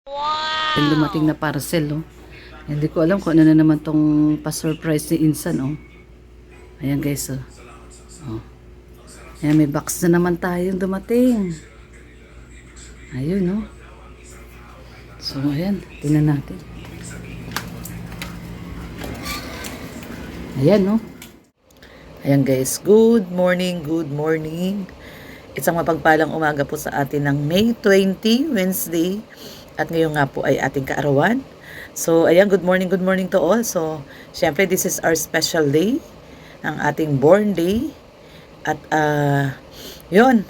Yung dumating na parcel, oh. Hindi ko alam kung ano na naman tong pa-surprise ni Insan, oh. Ayan guys, oh. Oh. Ayan, may box na naman tayong dumating. Ayun, oh. So, ayan. Tingnan natin. Ayan, oh. Ayan guys, good morning, good morning. Isang mapagpalang umaga po sa atin ng May 20, Wednesday. At ngayon nga po ay ating kaarawan. So, ayan, good morning to all. So, syempre, this is our special day, ang ating born day. At, yun,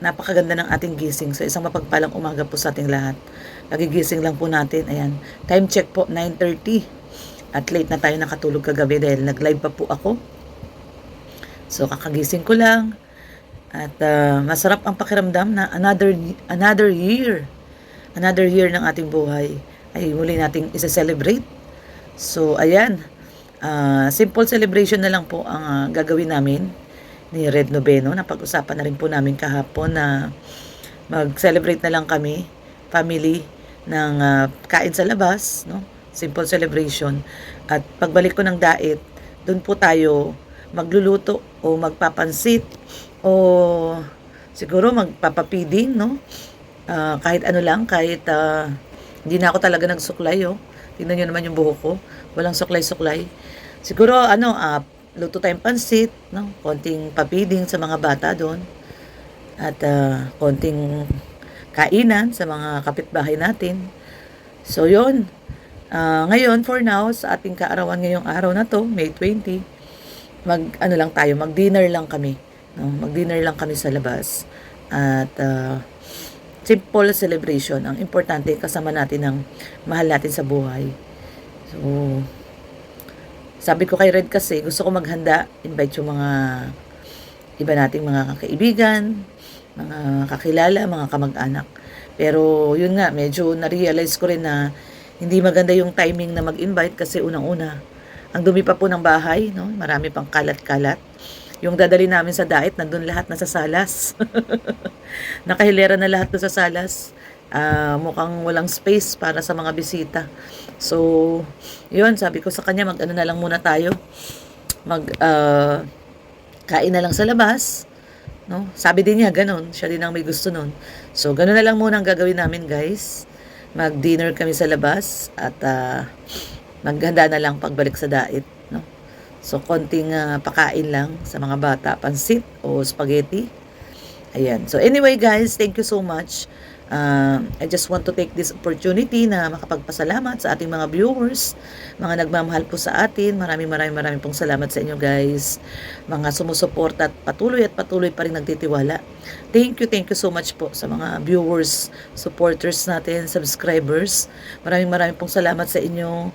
napakaganda ng ating gising. So, isang mapagpalang umaga po sa ating lahat. Nagigising lang po natin. Ayan, time check po, 9:30. At late na tayo nakatulog kagabi dahil nag-live pa po ako. So, kakagising ko lang. At masarap ang pakiramdam na another year ng ating buhay ay muli nating isa-celebrate. So, ayan. Simple celebration na lang po ang gagawin namin ni Red Noveno. Napag-usapan na rin po namin kahapon na mag-celebrate na lang kami, family, ng kain sa labas, no? Simple celebration. At pagbalik ko ng diet, doon po tayo magluluto o magpapansit o siguro magpapapiding, no? Kahit ano lang, kahit hindi na ako talaga nagsuklay, oh. Tingnan nyo naman yung buhok ko. Walang suklay-suklay. Siguro, luto tayong pansit, no? Konting papiding sa mga bata doon. At konting kainan sa mga kapitbahay natin. So, yun. Ngayon, for now, sa ating kaarawan ngayong araw na to, May 20, mag-dinner lang kami. No? Mag-dinner lang kami sa labas. At simple celebration. Ang importante, kasama natin ang mahal natin sa buhay. So, sabi ko kay Red kasi, gusto ko maghanda, invite yung mga iba nating mga kaibigan, mga kakilala, mga kamag-anak. Pero, yun nga, medyo na-realize ko rin na hindi maganda yung timing na mag-invite kasi unang-una, ang dumi pa po ng bahay, no? Marami pang kalat-kalat. Yung dadali namin sa diet, nandun lahat nasa salas. Nakahilera na lahat doon sa salas. Mukhang walang space para sa mga bisita. So, yun, sabi ko sa kanya, mag-ano na lang muna tayo. Kain na lang sa labas. No? Sabi din niya, ganun. Siya din ang may gusto nun. So, ganun na lang muna ang gagawin namin, guys. Mag-dinner kami sa labas. At maghanda na lang pagbalik sa diet. No? So, konting pakain lang sa mga bata, pansit o spaghetti. Ayan. So, anyway guys, thank you so much. I just want to take this opportunity na makapagpasalamat sa ating mga viewers, mga nagmamahal po sa atin. Maraming pong salamat sa inyo guys. Mga sumusuporta at patuloy pa rin nagtitiwala. Thank you so much po sa mga viewers, supporters natin, subscribers. Maraming pong salamat sa inyo.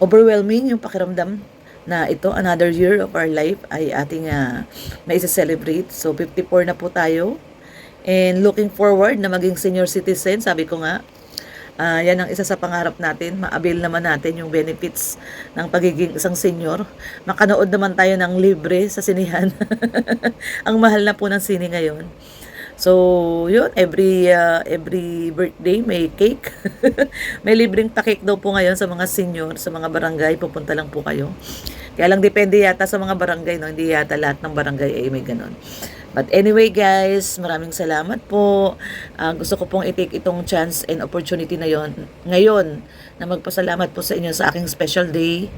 Overwhelming yung pakiramdam na ito, another year of our life ay ating maisa-celebrate. So, 54 na po tayo. And looking forward na maging senior citizen. Sabi ko nga, yan ang isa sa pangarap natin. Ma-avail naman natin yung benefits ng pagiging isang senior. Makanood naman tayo ng libre sa sinihan. Ang mahal na po ng sine ngayon. So, yun, every birthday may cake. May libreng pa-cake daw po ngayon sa mga senior, sa mga barangay. Pupunta lang po kayo. Kaya lang depende yata sa mga barangay, no? Hindi yata lahat ng barangay ay may ganun. But anyway guys, maraming salamat po. Gusto ko pong i-take itong chance and opportunity na yon ngayon na magpasalamat po sa inyo sa aking special day.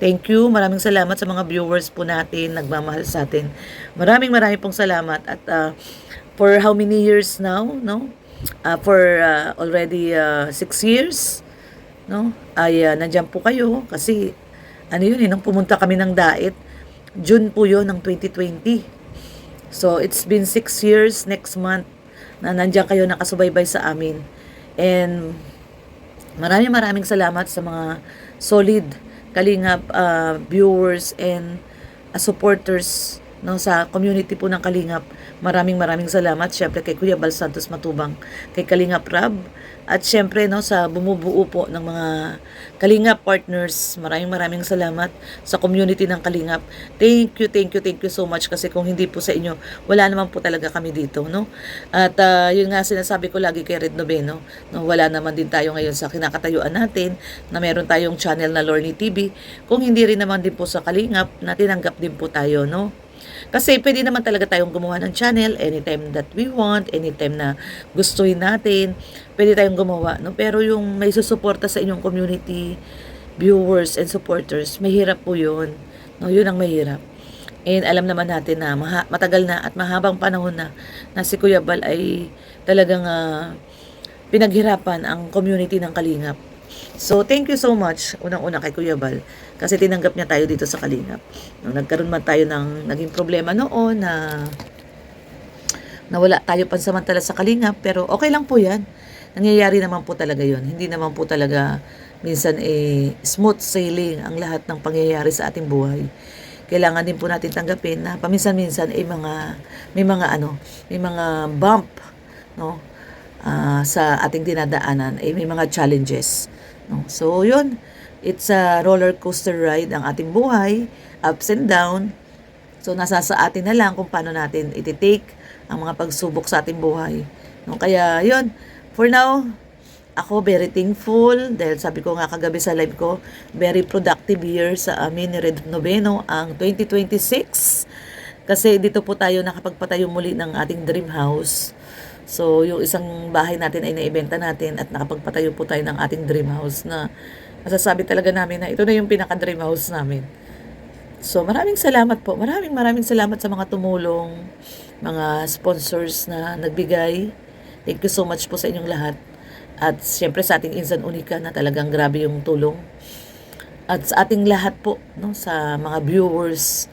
Thank you. Maraming salamat sa mga viewers po natin, nagmamahal sa atin. Maraming pong salamat. At for how many years now, no? For already 6 years, no? Ay nandiyan po kayo kasi nung pumunta kami ng diet, June po 'yon ng 2020. So it's been 6 years next month na nandiyan kayo nakasubaybay sa amin. And maraming salamat sa mga solid Kalingap viewers and supporters no, sa community po ng Kalingap. Maraming salamat syempre kay Kuya Bal Santos Matubang, kay Kalingap Rab, at syempre no sa bumubuo po ng mga Kalingap partners. Maraming salamat sa community ng Kalingap. Thank you so much, kasi kung hindi po sa inyo, wala naman po talaga kami dito, no? At yun nga sinasabi ko lagi kay Red Noveno, no, wala naman din tayo ngayon sa kinakatayuan natin na meron tayong channel na Lorny TV. Kung hindi rin naman din po sa Kalingap, na tinanggap din po tayo, no? Kasi pwede naman talaga tayong gumawa ng channel anytime that we want, anytime na gustuhin natin, pwede tayong gumawa, no? Pero yung may susuporta sa inyong community, viewers and supporters, mahirap po yun, no? Yun ang mahirap. And alam naman natin na matagal na at mahabang panahon na si Kuya Bal ay talagang pinaghirapan ang community ng Kalingap. So, thank you so much, unang-una kay Kuya Bal, kasi tinanggap niya tayo dito sa Kalingap. Nung nagkaroon man tayo ng naging problema noon na wala tayo pansamantala sa Kalingap, pero okay lang po yan. Nangyayari naman po talaga yon. Hindi naman po talaga minsan smooth sailing ang lahat ng pangyayari sa ating buhay. Kailangan din po natin tanggapin na paminsan-minsan may mga bump, no? Sa ating dinadaanan may mga challenges, no? So yun, it's a roller coaster ride ang ating buhay, ups and down. So nasa sa atin na lang kung paano natin iti-take ang mga pagsubok sa ating buhay, no? Kaya yun, for now, ako very thankful dahil sabi ko nga kagabi sa live ko, very productive year sa amin ni Red Noveno ang 2026, kasi dito po tayo nakapagpatayo muli ng ating dream house. So, yung isang bahay natin ay naibenta natin at nakapagpatayo po tayo ng ating dream house na masasabi talaga namin na ito na yung pinaka-dream house namin. So, maraming salamat po. Maraming salamat sa mga tumulong, mga sponsors na nagbigay. Thank you so much po sa inyong lahat. At siyempre sa ating Insan Unica na talagang grabe yung tulong. At sa ating lahat po, no, sa mga viewers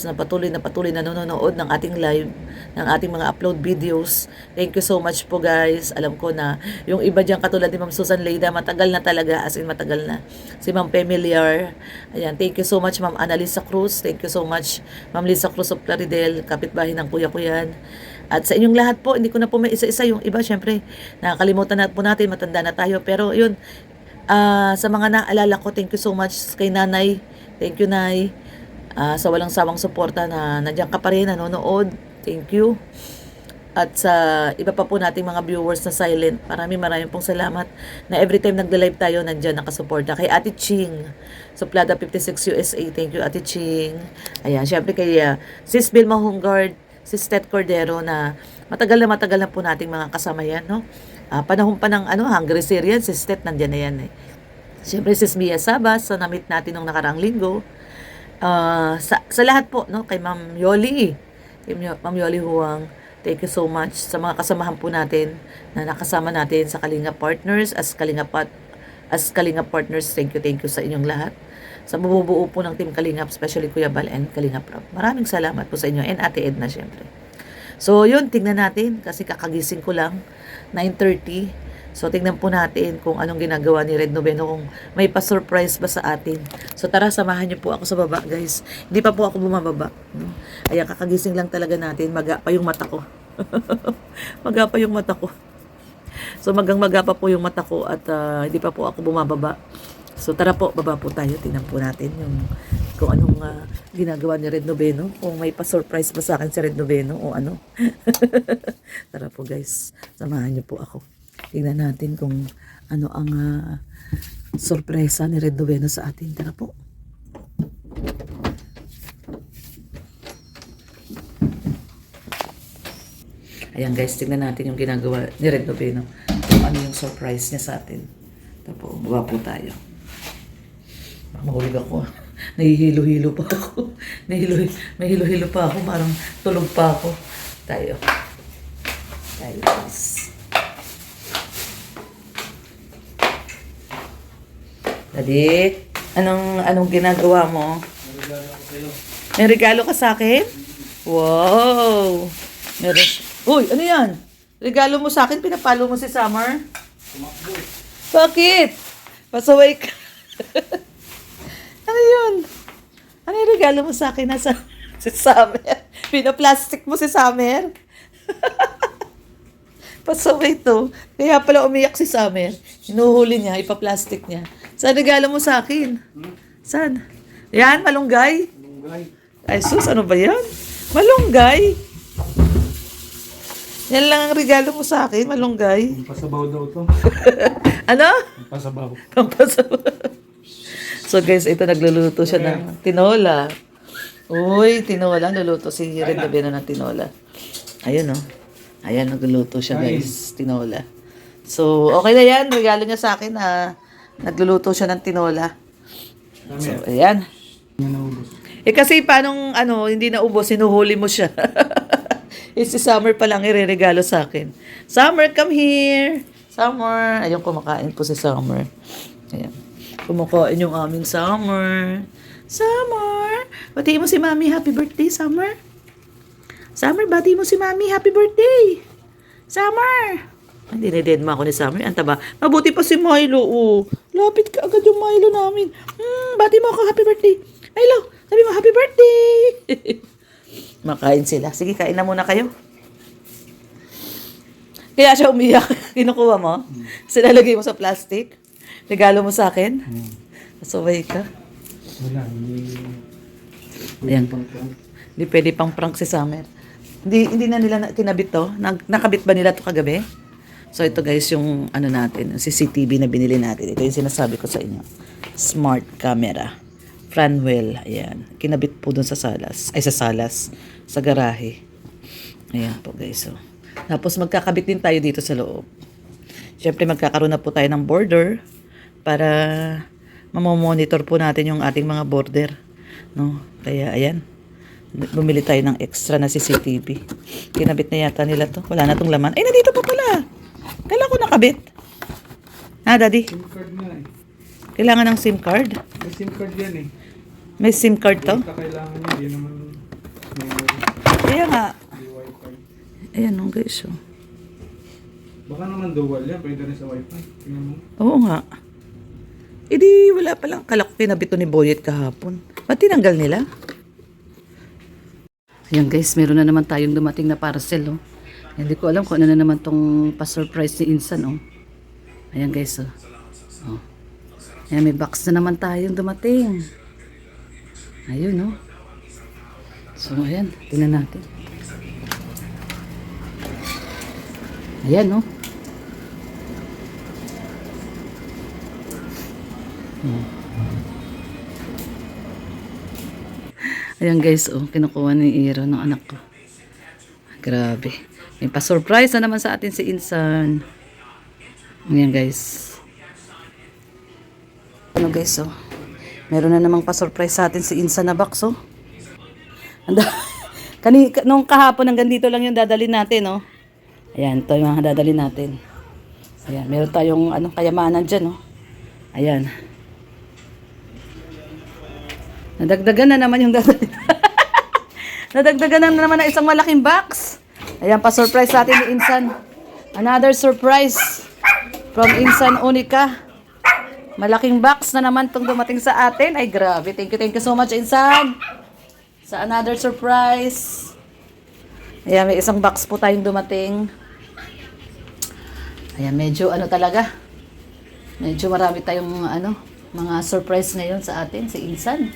na patuloy na nanonood ng ating live, ng ating mga upload videos. Thank you so much po guys. Alam ko na yung iba diyan katulad ni Ma'am Susan Leida, matagal na talaga, as in matagal na. Si Ma'am Familiar. Ayan, thank you so much Ma'am Annalisa Cruz. Thank you so much Ma'am Lisa Cruz of Plaridel, kapitbahay ng kuya ko yan. At sa inyong lahat po, hindi ko na po may isa-isa yung iba, syempre nakakalimutan na po natin, matanda na tayo. Pero yun, sa mga naalala ko, thank you so much kay Nanay. Thank you Nay. Sa walang sawang suporta na nandiyan ka pa rin, nanonood. Thank you. At sa iba pa po nating mga viewers na silent, maraming pong salamat na every time nagla-live tayo, nandiyan nakasuporta. Kay Ate Ching, Suplada 56 USA, thank you Ate Ching. Ayan, syempre kay Sis Vilma Hungard, Sis Tet Cordero na matagal na po nating mga kasama yan, no? Panahon pa ng Hungry Syrian, Sis Tet, nandiyan na yan eh. Syempre Sis Mia Sabas, na-meet natin nung nakaraang linggo. Sa lahat po, no, kay Ma'am Yoli, Ma'am Yoli Huang, thank you so much sa mga kasamahan po natin na nakasama natin sa Kalingap Partners, as Kalingap Partners. Thank you sa inyong lahat, sa bumubuo po ng Team Kalingap, especially Kuya Bal and Kalingap Rob. Maraming salamat po sa inyo, and Ate Edna syempre. So yun, tingnan natin kasi kakagising ko lang, 9:30. So, tingnan po natin kung anong ginagawa ni Red Noveno, kung may pa-surprise ba sa atin. So, tara, samahan niyo po ako sa baba, guys. Hindi pa po ako bumababa. No? Ayan, kakagising lang talaga natin. Maga pa yung mata ko. Maga pa yung mata ko. So, maga pa po yung mata ko at hindi pa po ako bumababa. So, tara po, baba po tayo. Tingnan po natin kung anong ginagawa ni Red Noveno. Kung may pa-surprise ba sa akin si Red Noveno o ano. Tara po, guys. Samahan niyo po ako. Tingnan natin kung ano ang sorpresa ni Red Noveno sa atin. Tara po. Ayan guys, tingnan natin yung ginagawa ni Red Noveno. Kung ano yung surprise niya sa atin. Tara po, baba po tayo. Mahulog ako. Nahihilo-hilo pa ako. Nahihilo-hilo pa ako. Parang tulog pa ako. Tayo guys. Dali, anong ginagawa mo? May regalo ka sa akin? Wow! Uy, ano yan? Regalo mo sa akin, pinapalo mo si Summer? Bakit? Pasaway ka. Ano yun? Ano yung regalo mo sa akin? Si Summer. Pinaplastic mo si Summer. Pasaway to. Kaya pala umiyak si Summer. Hinuhuli niya, ipaplastic niya. Saan regalo mo sa akin? Saan? Yan, malunggay. Ay sus, ano ba yan? Malunggay. Yan lang ang regalo mo sa akin, malunggay. Pasabaw daw to. Ano? Pasabaw. Pampasabaw. So guys, ito nagluluto siya ng tinola. Uy, tinola. Nuluto si Red Davino ng tinola. Ayun, oh. Ayan, nagluluto siya guys. Tinola. So, okay na yan. Regalo niya sa akin na nagluluto siya ng tinola. So, ayan. Eh kasi paanong hindi naubos, sinuhuli mo siya. Si Summer pa lang ireregalo sa akin. Summer, come here. Summer. Ayun, kumakain po si Summer. Ayan. Kumakain yung aming Summer. Summer. Batiin mo si Mami, happy birthday, Summer. Summer, batiin mo si Mami, happy birthday. Summer. Hindi na-deadma ako ni Summer. Anta ba? Mabuti pa si Milo. Oh. Lapit ka agad yung Milo namin. Bati mo ako, happy birthday. Milo, sabi mo, happy birthday. Makain sila. Sige, kain na muna kayo. Kaya siya umiyak. Kinukuha mo? Sinalagay mo sa plastic? Regalo mo sa akin? Nasaway ka? Wala, hindi. Ayan. Hindi pwede pang prank si Summer. Hindi na nila kinabit to. Nakabit ba nila to kagabi? So ito guys yung natin, yung CCTV na binili natin. Ito yung sinasabi ko sa inyo. Smart camera. Franwell. Ayan. Kinabit po dun sa salas. Ay sa salas. Sa garahe. Ayan po guys. So. Tapos magkakabit din tayo dito sa loob. Siyempre magkakaroon na po tayo ng border para mamomonitor po natin yung ating mga border. No? Kaya ayan. Bumili tayo ng extra na CCTV. Kinabit na yata nila to. Wala na tong laman. Ay, nandito pa pala. Kailan ko nakabit? Ha, Daddy? SIM card na eh. Kailangan ng SIM card? May SIM card yan eh. May SIM card to? Basta kailangan niya, di naman Kaya nga. may wifi. Ayan nung guys. Oh. Baka naman dual yan, pwede rin sa wifi. Tingnan mo. Oo nga. E di wala palang kalak pinabito ni Boyet kahapon. Ba't tinanggal nila? Ayan guys, meron na naman tayong dumating na parcel. Oh. Hindi ko alam kung ano na naman tong pa-surprise ni Insan. Oh. Ayan guys. Oh. Oh. Ayan, may box na naman tayong dumating. Ayun, oh. So, ayan. Tingnan natin. Ayan, oh. Ayan guys, oh, kinukuha ni Iro ng anak ko. Grabe. May pa-surprise na naman sa atin si Insan. Ayan guys. Ano guys, oh. Meron na namang pa-surprise sa atin si Insan na box, oh. Nung kahapon hanggang dito lang yung dadalhin natin, oh. Ayan, ito yung mga dadalhin natin. Ayan, meron tayong kayamanan dyan, oh. Ayan. Nadagdagan na naman yung dadalhin. Nadagdagan na naman na isang malaking box. Ayan, pa-surprise sa atin ni Insan. Another surprise from Insan Unica. Malaking box na naman itong dumating sa atin. Ay, grabe. Thank you so much, Insan. Sa another surprise. Ayan, may isang box po tayong dumating. Ayan, medyo talaga. Medyo marami tayong mga surprise ngayon sa atin, si Insan.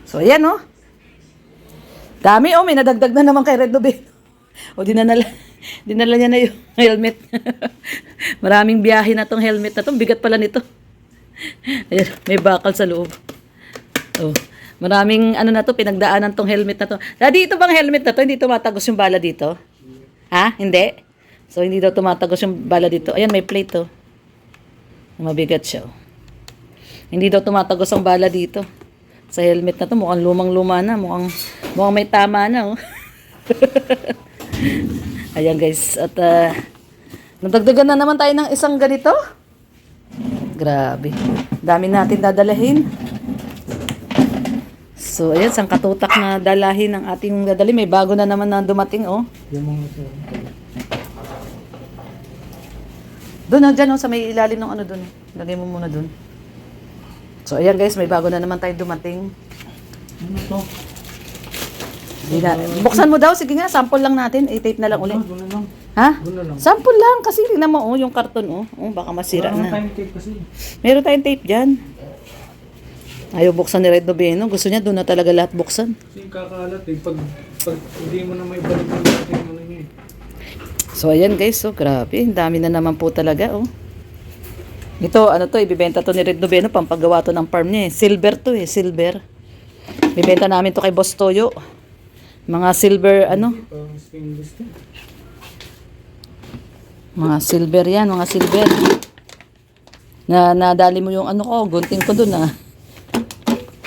So, ayan, oh. Dami, oh. May nadagdag na naman kay Red Davino. O, dinala niya na yung helmet. Maraming biyahe na tong helmet na to. Bigat pala nito. Ayan, may bakal sa loob. Oh, maraming na to, pinagdaanan tong helmet na to. Daddy, ito bang helmet na to? Hindi tumatagos yung bala dito? Ha? Hindi? So, hindi daw tumatagos yung bala dito. Ayan, may plate, oh. Mabigat siya, oh. Hindi daw tumatagos ang bala dito. Sa helmet na to, mukhang lumang-luma na. Mukhang may tama na, oh. Ayan, guys. At, nadagdagan na naman tayo ng isang ganito. Grabe. Dami natin dadalahin. So, ayan, isang katutak na dalahin ng ating dadali. May bago na naman na dumating, oh. Yung mga sa... Doon, dyan, oh, sa may ilalim ng doon. Lagay mo muna doon. So, ayan guys, may bago na naman tayo dumating. Ano to? Di na. Buksan mo daw, sige nga, sample lang natin. I-tape na lang ulit. Doon na lang. Ha? Doon na lang. Sample lang, kasi tingnan mo, oh, yung karton, oh. Oh, baka masira Wala na. time tape kasi. Meron tayong tape dyan. Ayaw buksan ni Red Noveno. Gusto niya doon na talaga lahat buksan. Kasi kakalat eh. Pag hindi mo na may balik ng dating ano niya eh. So, ayan guys. So, grabe. Ang dami na naman po talaga, oh. Ito, ano to, ibibenta to ni Red Noveno. Pampagawa to ng farm niya, eh. Silver to, eh. Silver. Ibibenta namin to kay Boss Toyo. Mga silver, ano? Parang stainless to. Mga silver yan, mga silver. Nadali mo yung ano ko, gunting ko dun, ah.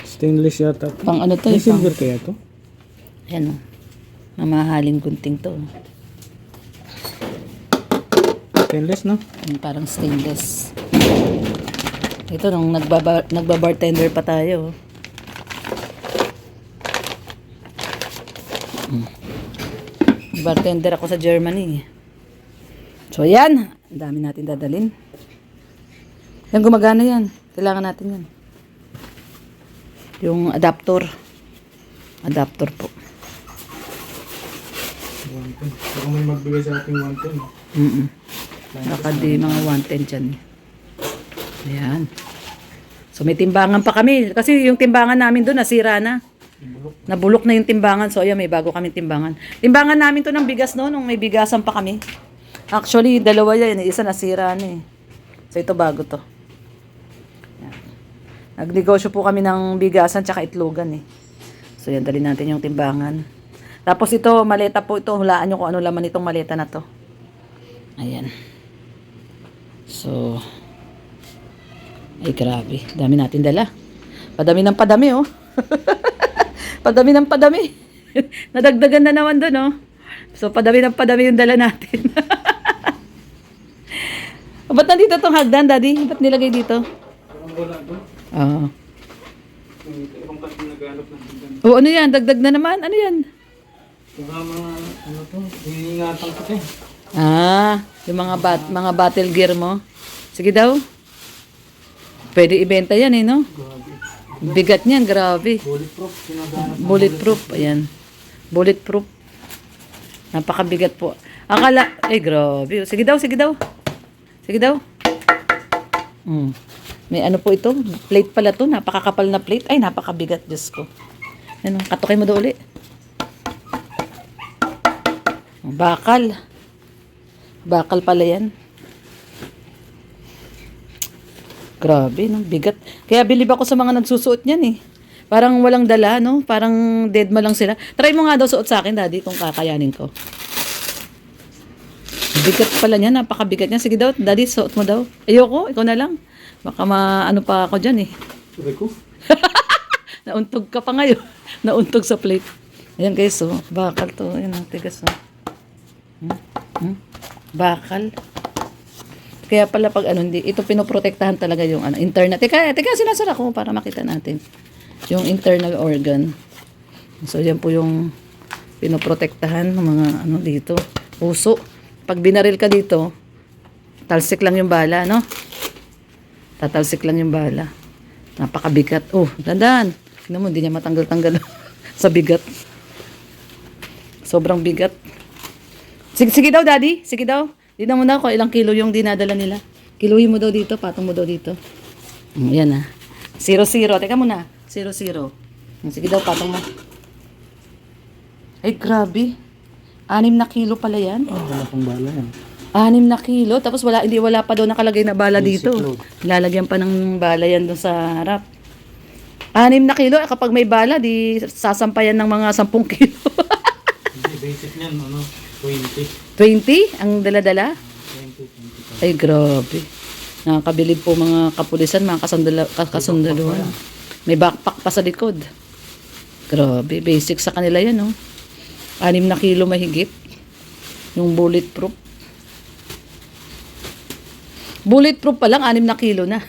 Stainless yata. Pang ano to, May eh. Pang, silver kaya to? ayan, oh. Mamahaling gunting to. Stainless no? Yung parang stainless. Ito, nung nagbabartender pa tayo. Bartender ako sa Germany. So, ayan. Ang dami natin dadalhin. Yan, gumagana yan. Kailangan natin yan. Yung adapter. Adapter po. 110. Baka may magbigay sa ating 110. Baka di mga 110 dyan. Ayan. So, may timbangan pa kami. Kasi yung timbangan namin doon, nasira na. Nabulok na yung timbangan. So, ayan, may bago kaming timbangan. Timbangan namin to ng bigas noon, nung may bigasan pa kami. Actually, dalawa yan. Isa nasira na eh. So, ito bago to. Ayan. Nagnegosyo po kami ng bigasan tsaka itlogan eh. So, yan, dali natin yung timbangan. Tapos ito, maleta po ito. Hulaan nyo kung ano laman itong maleta na to. Ayan. So, ay grabe. Dami natin dala. Padami ng padami, oh. Padami ng padami. Nadagdagan na naman doon, oh. So, padami ng padami yung dala natin. Ba't nandito itong hagdan, Daddy? Ba't nilagay dito? Parang wala doon. Oo. May ibang kasi naghanap ng hagdan. Oh, ano yan? Dagdag na naman. Ano yan? Baka mga ano to, iniingatan ko to. Ah, yung mga battle gear mo. Sige daw. Pwede ibenta yan, eh, no? Grabe. Bigat niyan, grabe. Bulletproof, sinaganap. Bulletproof, ayan. Bulletproof. Napakabigat po. Akala, grabe. Sige daw, sige daw. Sige daw. May ano po ito? Plate pala to. Napakakapal na plate. Ay, napakabigat. Diyos ko. Ano, katukay mo daw ulit. Bakal. Bakal pala yan. Grabe, no? Bigat. Kaya bilib ako sa mga nagsusuot niyan eh. Parang walang dala, no? Parang dead ma lang sila. Try mo nga daw suot sa akin, Daddy, kung kakayanin ko. Bigat pala niya, napakabigat niya. Sige daw, Daddy, suot mo daw. Ayoko, ikaw na lang. Baka maano pa ako dyan eh. Sabi ko, Nauntog ka pa ngayon. Nauntog sa plate. Ayan guys, oh. Bakal to. Ayan, ang tigas, oh. Bakal. Kaya pala pag ano, hindi, ito pinoprotektahan talaga yung ano, internal. Teka, sinasara ko para makita natin. Yung internal organ. So, yan po yung pinoprotektahan ng mga ano dito. Puso. Pag binaril ka dito, talsik lang yung bala, no? Tatalsik lang yung bala. Napakabigat. Oh, dandan. Tingnan mo, hindi niya matanggal-tanggal sa bigat. Sobrang bigat. Sige daw, Daddy. Sige daw. Tignan mo na kung ilang kilo yung dinadala nila. Kiluhin mo daw dito, patong mo daw dito. Yan ah. 0-0. Teka muna. 0-0. Sige daw, patong mo. Ay, grabe. 6 na kilo pala yan. wala pang bala yan. 6 na kilo. Tapos wala pa daw nakalagay na bala Basic dito. load. Lalagyan pa ng bala yan doon sa harap. 6 na kilo. Kapag may bala, di sasampayan ng mga 10 kilo. Hindi, basic niyan, ano, 20. 20 ang dala-dala? 20. Ay, grabe. Nakakabilib po mga kapulisan, mga kasundaluhan. May backpack pa sa likod. Grabe, basic sa kanila yan, no? 6 na kilo mahigit. Yung bulletproof. Bulletproof pa lang, 6 na kilo na.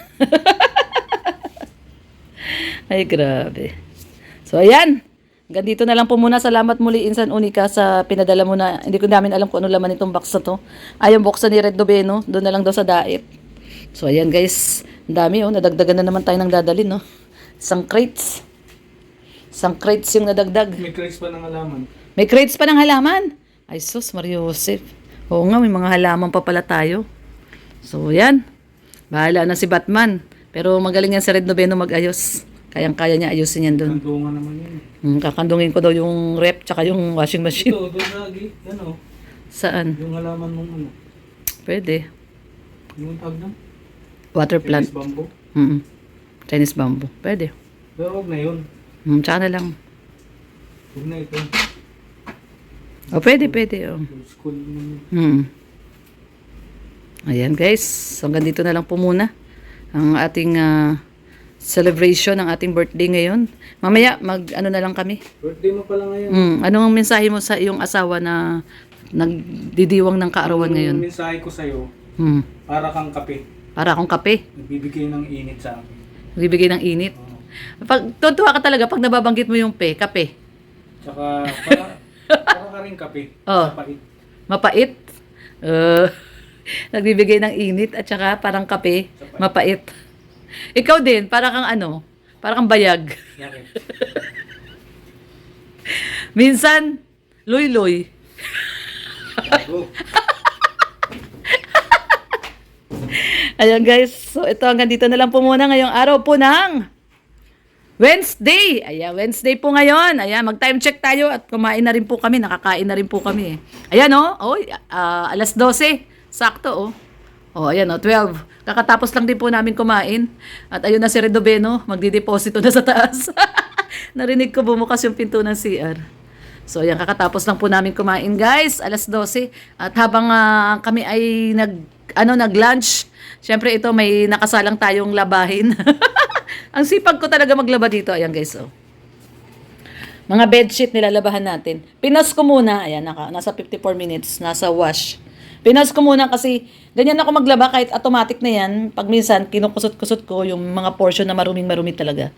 Ay, grabe. So, ayan. Hanggang dito na lang po muna. Salamat muli, Insan Unica, sa pinadala mo na. Hindi ko namin alam kung ano laman itong box na to. Ay, yung box ni Red Noveno. Doon na lang daw sa daip. So, ayan guys. Ang dami, oh. Nadagdagan na naman tayo ng dadalhin, no? Isang crates. Isang crates yung nadagdag. May crates pa ng halaman. May crates pa ng halaman. Ay sus, Mario Joseph. Oo nga, may mga halaman pa pala tayo. So, yan. Bahala na si Batman. Pero magaling yan si Red Noveno mag-ayos. Kayang-kaya niya ayusin yan doon. Kandungan naman yun. Kakandungin ko daw yung rep tsaka yung washing machine. Ito, doon sa gate, ano, Saan? yung halaman mong ano. Pwede. Yung tawag na? Water plant. Chinese bamboo. Chinese bamboo. Pwede. Pero huwag na yun. Tsaka na lang. Huwag na ito. O, pwede. Oh. School naman. Ayan guys. So, hanggang dito na lang po muna ang ating celebration ng ating birthday ngayon. Mamaya, ano na lang kami. Birthday mo pala ngayon. Anong mensahe mo sa iyong asawa na nagdidiwang ng kaarawan ngayon? Yung mensahe ko sa'yo, para kang kape. Para akong kape. Nagbibigay ng init sa akin. Nagbibigay ng init. Tutuwa ka talaga pag nababanggit mo yung kape. Tsaka, para ka rin kape. Oh. Mapait. Mapait. Nagbibigay ng init at saka parang kape. Mapait. Ikaw din, para kang para kang bayag. Bakit? Minsan, loy-loy. Go. Ayan guys, so ito hanggang dito na lang po muna ngayong araw po ng Wednesday. Ayan, Wednesday po ngayon. Ayan, mag-time check tayo at kumain na rin po kami. Nakakain na rin po kami. Ayan alas 12. Sakto ayan 12. Kakatapos lang din po namin kumain. At ayun na si Redoveno, magdideposito na sa taas. Narinig ko bumukas yung pinto ng CR. So ayan, kakatapos lang po namin kumain guys, alas 12. At habang kami ay nag-lunch, syempre ito may nakasalang tayong labahin. Ang sipag ko talaga maglaba dito. Ayan guys, mga bedsheet nilalabahan natin. Pinas ko muna. Ayan, nasa 54 minutes. Nasa wash. Pinas ko muna kasi ganyan ako maglaba kahit automatic na yan. Pag minsan, kinukusot-kusot ko yung mga portion na maruming-marumi talaga.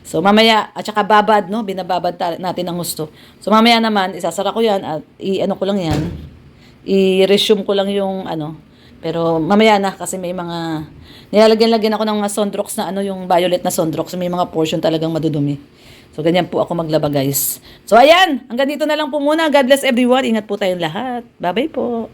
So mamaya, at saka babad, binababad natin ang gusto. So mamaya naman, isasara ko yan at ko lang yan. I-resume ko lang yung Pero mamaya na kasi may mga nilalagyan-lagyan ako ng mga Sondrox na yung violet na Sondrox. May mga portion talagang madudumi. So ganyan po ako maglaba guys. So ayan, hanggang dito na lang po muna. God bless everyone. Ingat po tayong lahat. Bye-bye po.